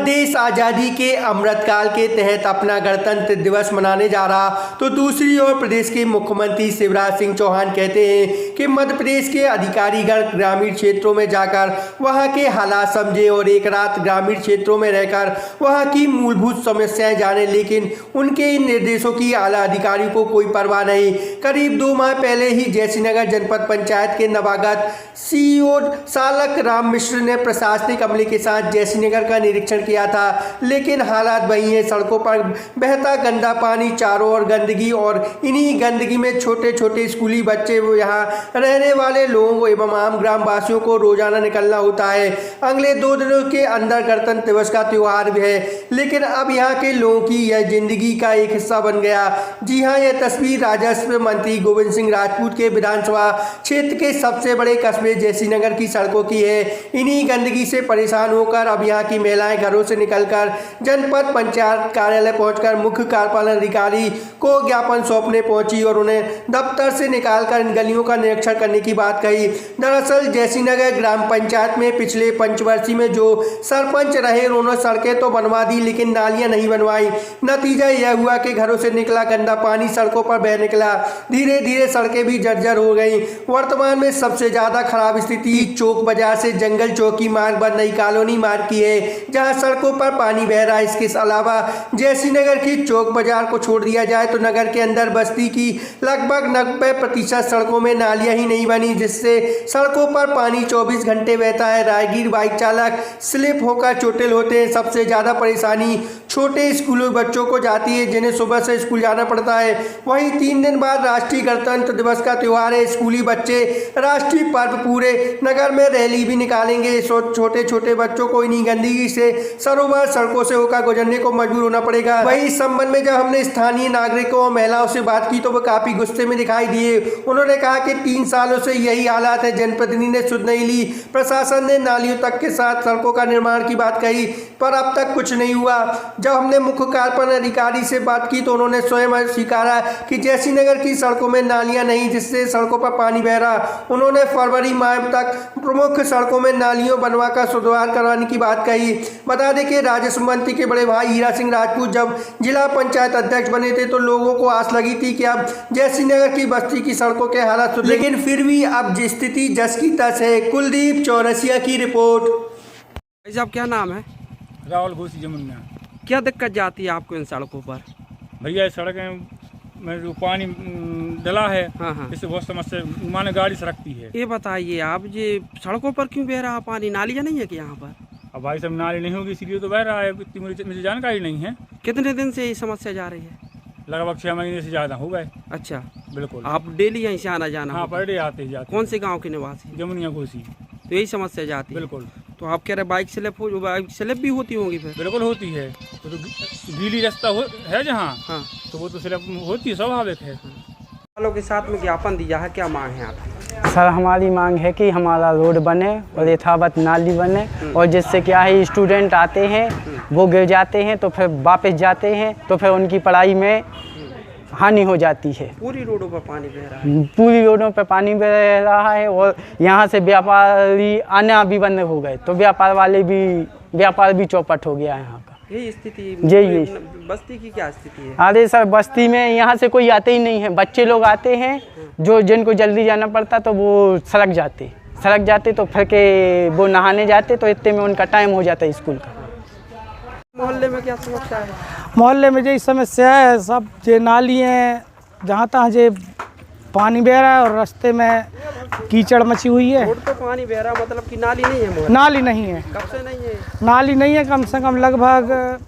देश आज़ादी के अमृतकाल के तहत अपना गणतंत्र दिवस मनाने जा रहा, तो दूसरी ओर प्रदेश के मुख्यमंत्री शिवराज सिंह चौहान कहते हैं कि मध्य प्रदेश के अधिकारीगण ग्रामीण क्षेत्रों में जाकर वहां के हालात समझे और एक रात ग्रामीण क्षेत्रों में रहकर वहां की मूलभूत समस्याएं जाने, लेकिन उनके इन निर्देशों की आला अधिकारियों को कोई परवाह नहीं। करीब 2 माह पहले ही जयसिंहनगर जनपद पंचायत के नवागत सीईओ सालक राम मिश्र ने प्रशासनिक अमले के साथ जयसिंहनगर का निरीक्षण किया था, लेकिन हालात वही है। सड़कों पर बहता गंदा पानी, चारों ओर गंदगी और इन्हीं गंदगी में छोटे छोटे स्कूली बच्चे, यहाँ रहने वाले लोगों एवं आम ग्रामवासियों को रोजाना निकलना होता है। अगले 2 दिनों के अंदर गणतंत्र दिवस का त्यौहार भी है, लेकिन अब यहाँ के लोगों की यह जिंदगी का एक हिस्सा बन गया। जी हाँ, यह तस्वीर राजस्व मंत्री गोविंद सिंह राजपूत के विधानसभा क्षेत्र के सबसे बड़े कस्बे जयसिंहनगर की सड़कों की है। इन्हीं गंदगी से परेशान होकर अब यहाँ की महिलाएं घरों से निकलकर जनपद पंचायत कार्यालय पहुंचकर मुख्य कार्यपालन अधिकारी को ज्ञापन सौंपने पहुंची और उन्हें दफ्तर से निकालकर इन गलियों का निरीक्षण करने की बात कही। दरअसल जयसिंहनगर ग्राम पंचायत में पिछले पंचवर्षीय में जो सरपंच रहे, उन्होंने सड़कें तो बनवा दी, लेकिन नालियां नहीं बनवाई। नतीजा यह हुआ कि घरों से निकला गंदा पानी सड़कों पर बह निकला। धीरे धीरे सड़कें भी जर्जर हो गई। वर्तमान में सबसे ज्यादा खराब स्थिति चौक बाजार से जंगल चौकी मार्ग पर नई कॉलोनी मार्ग की है, जहां सड़कों पर पानी बह रहा है। इसके अलावा जयसिंहनगर की चौक बाजार को छोड़ दिया जाए तो नगर के अंदर बस्ती की लगभग 90% सड़कों में नालियां ही नहीं बनी, जिससे सड़कों पर पानी 24 घंटे बहता है। राहगीर, बाइक चालक स्लिप होकर चोटिल होते हैं। सबसे ज्यादा परेशानी छोटे स्कूलों बच्चों को जाती है, जिन्हें सुबह से स्कूल जाना पड़ता है। वहीं 3 दिन बाद राष्ट्रीय गणतंत्र दिवस का त्यौहार है। स्कूली बच्चे राष्ट्रीय पर्व पूरे नगर में रैली भी निकालेंगे। छोटे छोटे बच्चों को इन्हीं गंदगी से सरोवर सड़कों से होकर गुजरने को मजबूर होना पड़ेगा। वहीं इस संबंध में जब हमने स्थानीय नागरिकों और महिलाओं से बात की तो वो काफी गुस्से में दिखाई दिए। उन्होंने कहा कि 3 सालों से यही हालात है, जनप्रतिनिधि ने सुध नहीं ली। प्रशासन ने नालियों तक के साथ सड़कों का निर्माण की बात कही, पर अब तक कुछ नहीं हुआ। जब हमने मुख्य कार्यपालन अधिकारी से बात की तो उन्होंने स्वयं स्वीकारा कि जयसिंहनगर की सड़कों में नालियां नहीं, जिससे सड़कों पर पानी बह रहा। उन्होंने फरवरी माह तक प्रमुख सड़कों में नालियों बनवाकर सुधार करवाने की बात कही। बता दें कि राजस्व मंत्री के बड़े भाई हीरा सिंह राजपूत जब जिला पंचायत अध्यक्ष बने थे तो लोगों को आस लगी थी कि अब जयसिंहनगर की बस्ती की सड़कों के हालात सुधरे, लेकिन फिर भी अब स्थिति जस की तस है। कुलदीप चौरसिया की रिपोर्ट। भाई साहब, क्या नाम है? राहुल घोसी जमुना। क्या दिक्कत जाती है आपको इन सड़कों पर? भैया सड़कें में जो पानी डला है, हाँ। इससे बहुत समस्या, माने गाड़ी सड़कती है। ये बताइए आप, ये सड़कों पर क्यों बह रहा पानी? नालियाँ नहीं है कि यहाँ पर? अब भाई साहब नाली नहीं होगी इसीलिए तो बह रहा है। इतनी मुझे जानकारी नहीं है। कितने दिन से ये समस्या जा रही है? लगभग 6 महीने से ज़्यादा हो गए। अच्छा, बिल्कुल। आप डेली यहीं से आना जाना? हाँ, पर डे आते ही जाते। कौन से गाँव के निवासी? जमुनिया घोसी। तो यही समस्या जाती है? बिल्कुल। तो आप कह रहे बाइक स्लिप भी होती होंगी फिर? बिल्कुल होती है। तो गीली रास्ता है जहाँ, हाँ, तो वो तो स्लिप होती है, स्वाभाविक है। वालों के साथ में ज्ञापन दिया है, क्या मांग है आपकी? सर, हमारी मांग है कि हमारा रोड बने और यथावत नाली बने, और जिससे क्या है स्टूडेंट आते हैं वो गिर जाते हैं तो फिर वापस जाते हैं तो फिर उनकी पढ़ाई में हानि हो जाती है। पूरी रोडों पर पानी बह रहा है? पूरी रोडों पर पानी बह रहा है और यहाँ से व्यापारी आना भी बंद हो गए, तो व्यापार भी चौपट हो गया है यहाँ का। यही स्थिति यही बस्ती की क्या स्थिति है? अरे सर, बस्ती में यहाँ से कोई आते ही नहीं है। बच्चे लोग आते हैं जिनको जल्दी जाना पड़ता तो वो सड़क जाते तो फिर के वो नहाने जाते, तो इतने में उनका टाइम हो जाता है स्कूल का। मोहल्ले में क्या समस्या है? मोहल्ले में यही समस्या है, सब जे नाली हैं, जहाँ तहाँ जे पानी बह रहा है और रास्ते में कीचड़ मची हुई है। रोड पे पानी बह रहा, मतलब कि नाली नहीं है मोहल्ले? नाली नहीं है। कब से नहीं है? नाली नहीं है, कम से कम लगभग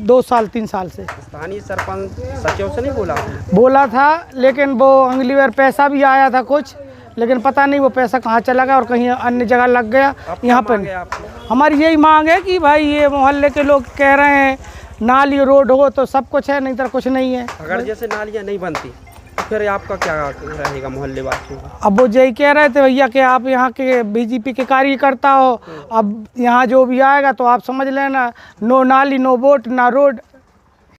2 साल 3 साल से। स्थानीय सरपंच सचिव से नहीं बोला? बोला था, लेकिन वो अगली बार पैसा भी आया था कुछ, लेकिन पता नहीं वो पैसा कहाँ चला गया और कहीं अन्य जगह लग गया। यहाँ पर हमारी यही मांग है कि भाई ये मोहल्ले के लोग कह रहे हैं नाली रोड हो तो सब कुछ है, नहीं तो कुछ नहीं है। अगर जैसे नालियाँ नहीं बनती तो फिर आपका क्या रहेगा मोहल्ले वासियों का? अब वो यही कह रहे थे भैया कि आप यहाँ के बीजेपी के कार्यकर्ता हो, अब यहाँ जो भी आएगा तो आप समझ लेना, नो नाली नो वोट ना रोड।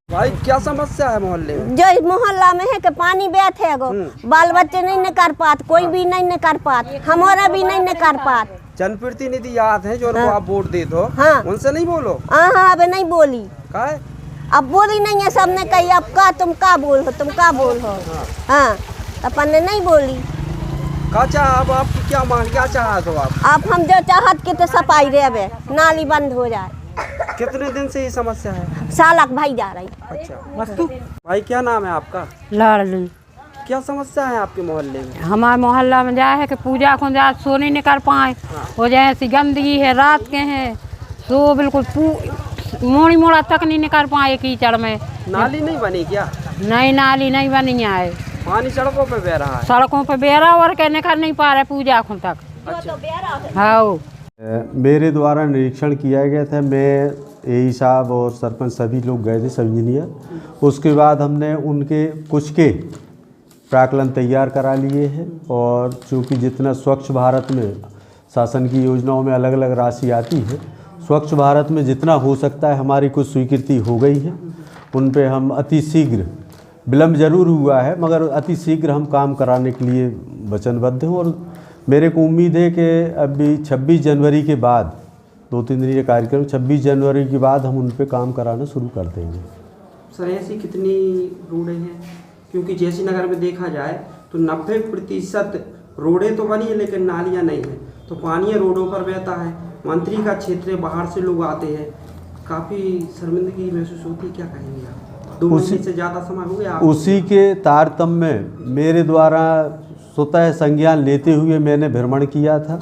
भाई, क्या समस्या है मोहल्ले में? जो मोहल्ला में है कि पानी बैठे गो, बाल बच्चे नहीं निकाल पात, कोई भी नहीं निकाल पात, हमारा भी नहीं निकाल पात। जनप्रतिनिधि आते हैं जो उनको हाँ। आप वोट दे दो, हाँ। उनसे नहीं बोलो। हाँ अब नहीं बोली, का है? अब बोली नहीं है, सबने कही अब का तुम का बोल हो, तुम का बोल हो। हाँ अपन ने नहीं बोली। का चाह अब आपकी क्या मांग, क्या चाह दो आप? अब हम जो चाहत के तो सफाई रे, अब नाली बंद हो जाए। कितने दिन से ये समस्या है? सालक भाई जा रही। अच्छा भाई, क्या नाम है आपका? लाडली। क्या समस्या है आपके मोहल्ले में? हमारे मोहल्ला में जाए है कि पूजा को जा सो नहीं निकल पाए, हो जाए ऐसी गंदगी है, रात के हैं सो बिल्कुल मोड़ी मोड़ा तक नहीं निकल पाए कीचड़ में। नाली नहीं बनी क्या? नई नाली नहीं बनी है, पानी सड़कों पे बह रहा है। सड़कों पे बेरा और के निकल नहीं पा रहे पूजा को तक। हाँ मेरे द्वारा निरीक्षण किया गया था, मैं एई साहब और सरपंच सभी लोग गए थे, सब इंजीनियर। उसके बाद हमने उनके कुछ के प्राकलन तैयार करा लिए हैं, और चूँकि जितना स्वच्छ भारत में शासन की योजनाओं में अलग अलग राशि आती है, स्वच्छ भारत में जितना हो सकता है हमारी कुछ स्वीकृति हो गई है। उन पे हम अति शीघ्र, विलम्ब जरूर हुआ है मगर अति शीघ्र हम काम कराने के लिए वचनबद्ध हैं। और मेरे को उम्मीद है कि अभी 26 जनवरी के बाद, 2-3 दिन ये कार्यक्रम, 26 जनवरी के बाद हम उन पे काम कराना शुरू कर देंगे। सर ऐसी कितनी रोडें हैं? क्योंकि जैसी नगर में देखा जाए तो 90% रोडें तो बनी है लेकिन नालियाँ नहीं हैं, तो पानी रोडों पर बहता है। मंत्री का क्षेत्र है, बाहर से लोग आते हैं, काफ़ी शर्मिंदगी महसूस होती है। क्या कहेंगे आप? 2 महीने से ज़्यादा समय हो गया। उसी के तारतम्य में मेरे द्वारा स्वतः संज्ञान लेते हुए मैंने भ्रमण किया था,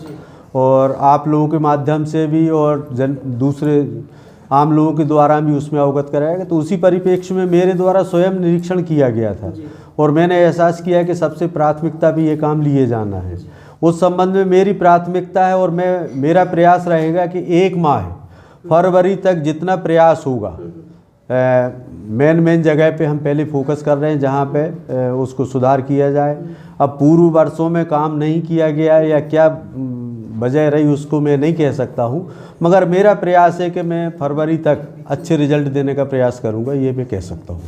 और आप लोगों के माध्यम से भी और दूसरे आम लोगों के द्वारा भी उसमें अवगत कराया गया। तो उसी परिप्रेक्ष्य में मेरे द्वारा स्वयं निरीक्षण किया गया था, और मैंने एहसास किया कि सबसे प्राथमिकता भी ये काम लिए जाना है। उस संबंध में मेरी प्राथमिकता है, और मेरा प्रयास रहेगा कि 1 माह फरवरी तक जितना प्रयास होगा, मेन जगह पे हम पहले फोकस कर रहे हैं जहाँ पे उसको सुधार किया जाए। अब पूर्व वर्षों में काम नहीं किया गया या क्या वजह रही उसको मैं नहीं कह सकता हूँ, मगर मेरा प्रयास है कि मैं फरवरी तक अच्छे रिजल्ट देने का प्रयास करूँगा, ये मैं कह सकता हूँ।